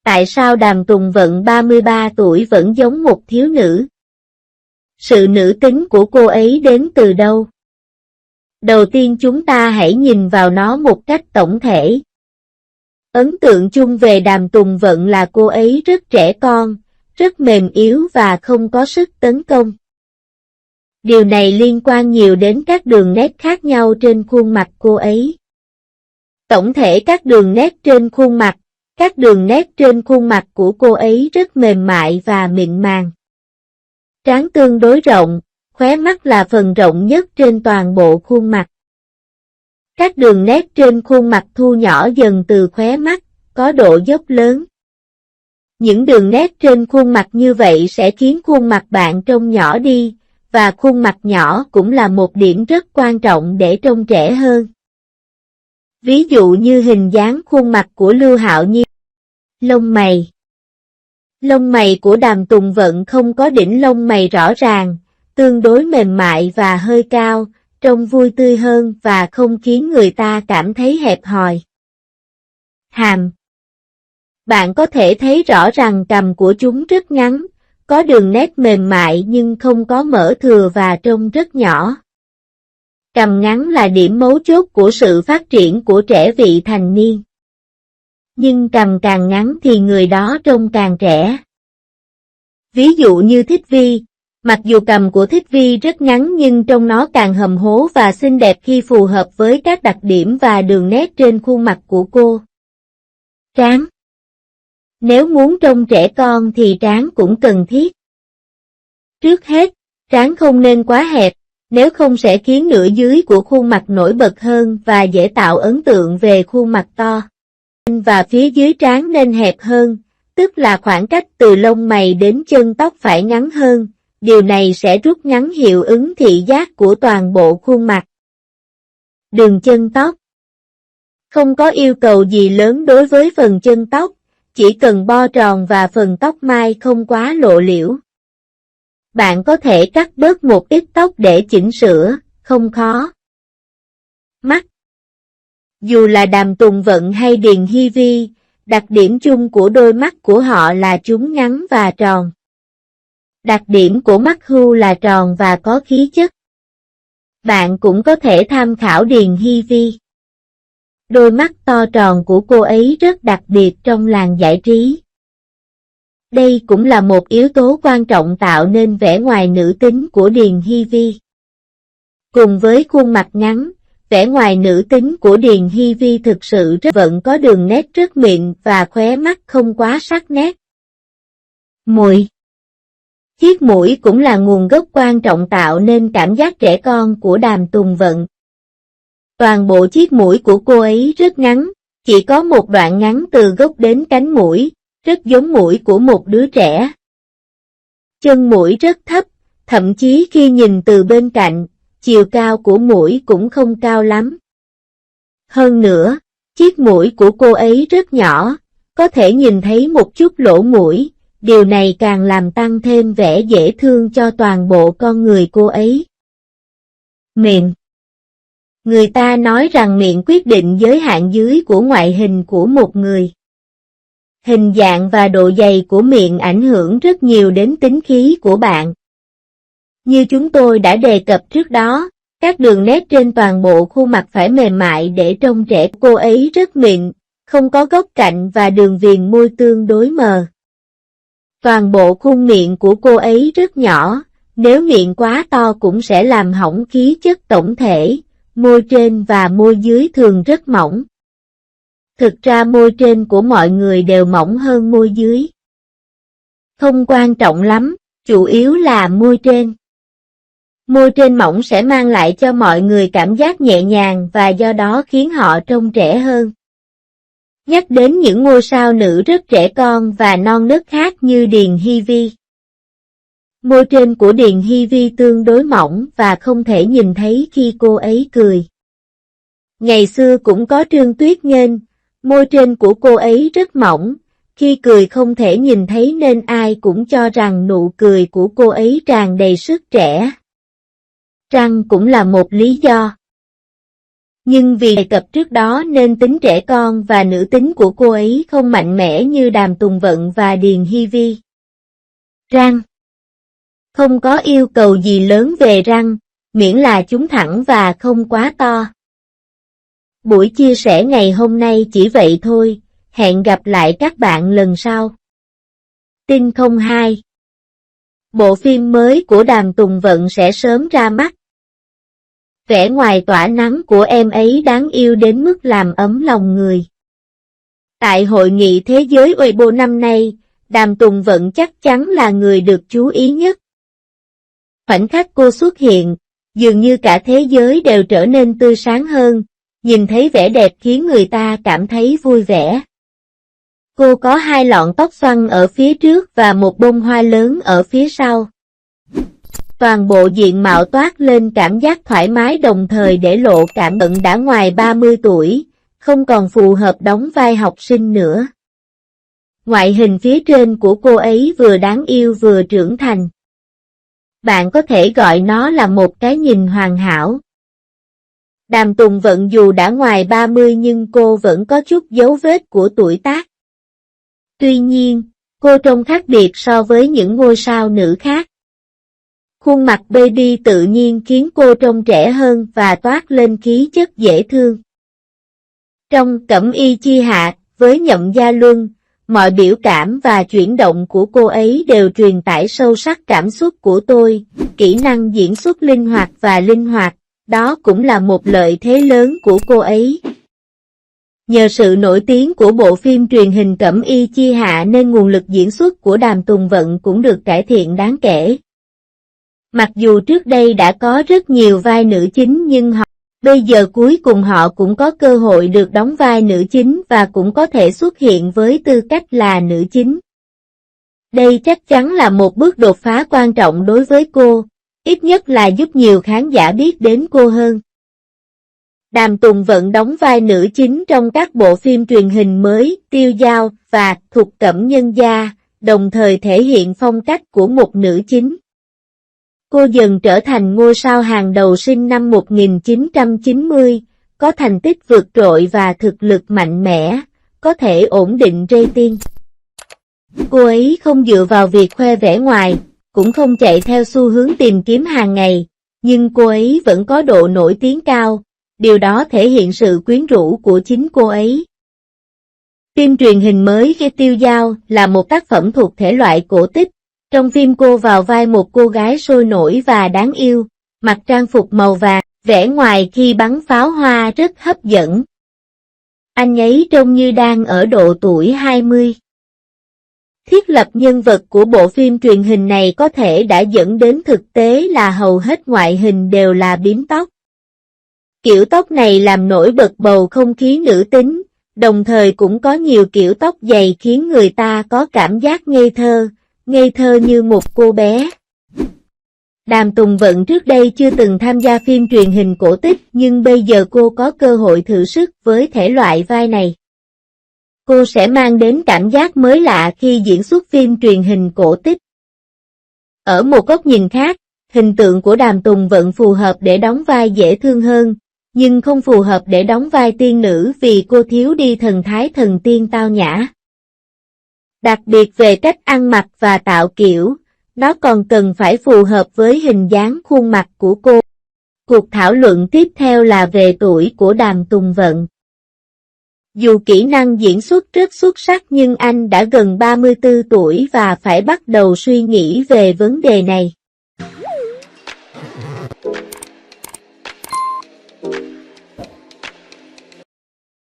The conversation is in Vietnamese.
Tại sao Đàm Tùng Vận 33 tuổi vẫn giống một thiếu nữ? Sự nữ tính của cô ấy đến từ đâu? Đầu tiên chúng ta hãy nhìn vào nó một cách tổng thể. Ấn tượng chung về Đàm Tùng Vận là cô ấy rất trẻ con, rất mềm yếu và không có sức tấn công. Điều này liên quan nhiều đến các đường nét khác nhau trên khuôn mặt cô ấy. Tổng thể các đường nét trên khuôn mặt của cô ấy rất mềm mại và mịn màng. Trán tương đối rộng, khóe mắt là phần rộng nhất trên toàn bộ khuôn mặt. Các đường nét trên khuôn mặt thu nhỏ dần từ khóe mắt, có độ dốc lớn. Những đường nét trên khuôn mặt như vậy sẽ khiến khuôn mặt bạn trông nhỏ đi, và khuôn mặt nhỏ cũng là một điểm rất quan trọng để trông trẻ hơn. Ví dụ như hình dáng khuôn mặt của Lưu Hạo Nhiên. Lông mày. Lông mày của Đàm Tùng Vận không có đỉnh lông mày rõ ràng, tương đối mềm mại và hơi cao, trông vui tươi hơn và không khiến người ta cảm thấy hẹp hòi. Hàm. Bạn có thể thấy rõ rằng cằm của chúng rất ngắn, có đường nét mềm mại nhưng không có mỡ thừa và trông rất nhỏ. Cằm ngắn là điểm mấu chốt của sự phát triển của trẻ vị thành niên. Nhưng cằm càng ngắn thì người đó trông càng trẻ. Ví dụ như Thích Vi, mặc dù cằm của Thích Vi rất ngắn nhưng trông nó càng hầm hố và xinh đẹp khi phù hợp với các đặc điểm và đường nét trên khuôn mặt của cô. Trán. Nếu muốn trông trẻ con thì trán cũng cần thiết. Trước hết, trán không nên quá hẹp, nếu không sẽ khiến nửa dưới của khuôn mặt nổi bật hơn và dễ tạo ấn tượng về khuôn mặt to. Và phía dưới trán nên hẹp hơn, tức là khoảng cách từ lông mày đến chân tóc phải ngắn hơn, điều này sẽ rút ngắn hiệu ứng thị giác của toàn bộ khuôn mặt. Đường chân tóc. Không có yêu cầu gì lớn đối với phần chân tóc, chỉ cần bo tròn và phần tóc mai không quá lộ liễu. Bạn có thể cắt bớt một ít tóc để chỉnh sửa, không khó. Mắt. Dù là Đàm Tùng Vận hay Điền Hy Vi, đặc điểm chung của đôi mắt của họ là chúng ngắn và tròn. Đặc điểm của mắt Hưu là tròn và có khí chất. Bạn cũng có thể tham khảo Điền Hy Vi. Đôi mắt to tròn của cô ấy rất đặc biệt trong làng giải trí. Đây cũng là một yếu tố quan trọng tạo nên vẻ ngoài nữ tính của Điền Hy Vi. Cùng với khuôn mặt ngắn, vẻ ngoài nữ tính của Điền Hy Vi thực sự rất vẫn có đường nét rất mịn và khóe mắt không quá sắc nét. Mũi. Chiếc mũi cũng là nguồn gốc quan trọng tạo nên cảm giác trẻ con của Đàm Tùng Vận. Toàn bộ chiếc mũi của cô ấy rất ngắn, chỉ có một đoạn ngắn từ gốc đến cánh mũi, rất giống mũi của một đứa trẻ. Chân mũi rất thấp, thậm chí khi nhìn từ bên cạnh, chiều cao của mũi cũng không cao lắm. Hơn nữa, chiếc mũi của cô ấy rất nhỏ, có thể nhìn thấy một chút lỗ mũi, điều này càng làm tăng thêm vẻ dễ thương cho toàn bộ con người cô ấy. Miệng. Người ta nói rằng miệng quyết định giới hạn dưới của ngoại hình của một người. Hình dạng và độ dày của miệng ảnh hưởng rất nhiều đến tính khí của bạn. Như chúng tôi đã đề cập trước đó, các đường nét trên toàn bộ khuôn mặt phải mềm mại để trông trẻ. Cô ấy rất mịn, không có góc cạnh và đường viền môi tương đối mờ. Toàn bộ khuôn miệng của cô ấy rất nhỏ, nếu miệng quá to cũng sẽ làm hỏng khí chất tổng thể, môi trên và môi dưới thường rất mỏng. Thực ra môi trên của mọi người đều mỏng hơn môi dưới. Không quan trọng lắm, chủ yếu là môi trên. Môi trên mỏng sẽ mang lại cho mọi người cảm giác nhẹ nhàng và do đó khiến họ trông trẻ hơn. Nhắc đến những ngôi sao nữ rất trẻ con và non nớt khác như Điền Hy Vi. Môi trên của Điền Hy Vi tương đối mỏng và không thể nhìn thấy khi cô ấy cười. Ngày xưa cũng có Trương Tuyết Nghênh, môi trên của cô ấy rất mỏng, khi cười không thể nhìn thấy nên ai cũng cho rằng nụ cười của cô ấy tràn đầy sức trẻ. Răng cũng là một lý do. Nhưng vì đề cập trước đó nên tính trẻ con và nữ tính của cô ấy không mạnh mẽ như Đàm Tùng Vận và Điền Hy Vi. Răng. Không có yêu cầu gì lớn về răng, miễn là chúng thẳng và không quá to. Buổi chia sẻ ngày hôm nay chỉ vậy thôi, hẹn gặp lại các bạn lần sau. Tin 02. Bộ phim mới của Đàm Tùng Vận sẽ sớm ra mắt. Vẻ ngoài tỏa nắng của em ấy đáng yêu đến mức làm ấm lòng người. Tại Hội nghị Thế giới Weibo năm nay, Đàm Tùng Vận chắc chắn là người được chú ý nhất. Khoảnh khắc cô xuất hiện, dường như cả thế giới đều trở nên tươi sáng hơn, nhìn thấy vẻ đẹp khiến người ta cảm thấy vui vẻ. Cô có hai lọn tóc xoăn ở phía trước và một bông hoa lớn ở phía sau. Toàn bộ diện mạo toát lên cảm giác thoải mái đồng thời để lộ cảm nhận đã ngoài 30 tuổi, không còn phù hợp đóng vai học sinh nữa. Ngoại hình phía trên của cô ấy vừa đáng yêu vừa trưởng thành. Bạn có thể gọi nó là một cái nhìn hoàn hảo. Đàm Tùng Vận dù đã ngoài 30 nhưng cô vẫn có chút dấu vết của tuổi tác. Tuy nhiên, cô trông khác biệt so với những ngôi sao nữ khác. Khuôn mặt baby tự nhiên khiến cô trông trẻ hơn và toát lên khí chất dễ thương. Trong Cẩm Y Chi Hạ, với Nhậm Gia Luân, mọi biểu cảm và chuyển động của cô ấy đều truyền tải sâu sắc cảm xúc của tôi, kỹ năng diễn xuất linh hoạt, đó cũng là một lợi thế lớn của cô ấy. Nhờ sự nổi tiếng của bộ phim truyền hình Cẩm Y Chi Hạ nên nguồn lực diễn xuất của Đàm Tùng Vận cũng được cải thiện đáng kể. Mặc dù trước đây đã có rất nhiều vai nữ chính nhưng bây giờ cuối cùng họ cũng có cơ hội được đóng vai nữ chính và cũng có thể xuất hiện với tư cách là nữ chính. Đây chắc chắn là một bước đột phá quan trọng đối với cô, ít nhất là giúp nhiều khán giả biết đến cô hơn. Đàm Tùng Vận đóng vai nữ chính trong các bộ phim truyền hình mới Tiêu Dao và Thục Cẩm Nhân Gia, đồng thời thể hiện phong cách của một nữ chính. Cô dần trở thành ngôi sao hàng đầu sinh năm 1990, có thành tích vượt trội và thực lực mạnh mẽ, có thể ổn định rating. Cô ấy không dựa vào việc khoe vẻ ngoài, cũng không chạy theo xu hướng tìm kiếm hàng ngày, nhưng cô ấy vẫn có độ nổi tiếng cao, điều đó thể hiện sự quyến rũ của chính cô ấy. Phim truyền hình mới Cái Tiêu Dao là một tác phẩm thuộc thể loại cổ tích. Trong phim cô vào vai một cô gái sôi nổi và đáng yêu, mặc trang phục màu vàng, vẻ ngoài khi bắn pháo hoa rất hấp dẫn. Anh ấy trông như đang ở độ tuổi 20. Thiết lập nhân vật của bộ phim truyền hình này có thể đã dẫn đến thực tế là hầu hết ngoại hình đều là bím tóc. Kiểu tóc này làm nổi bật bầu không khí nữ tính, đồng thời cũng có nhiều kiểu tóc dày khiến người ta có cảm giác ngây thơ như một cô bé. Đàm Tùng Vận trước đây chưa từng tham gia phim truyền hình cổ tích nhưng bây giờ cô có cơ hội thử sức với thể loại vai này. Cô sẽ mang đến cảm giác mới lạ khi diễn xuất phim truyền hình cổ tích. Ở một góc nhìn khác, hình tượng của Đàm Tùng Vận phù hợp để đóng vai dễ thương hơn, nhưng không phù hợp để đóng vai tiên nữ vì cô thiếu đi thần thái thần tiên tao nhã. Đặc biệt về cách ăn mặc và tạo kiểu, nó còn cần phải phù hợp với hình dáng khuôn mặt của cô. Cuộc thảo luận tiếp theo là về tuổi của Đàm Tùng Vận. Dù kỹ năng diễn xuất rất xuất sắc nhưng anh đã gần 34 tuổi và phải bắt đầu suy nghĩ về vấn đề này.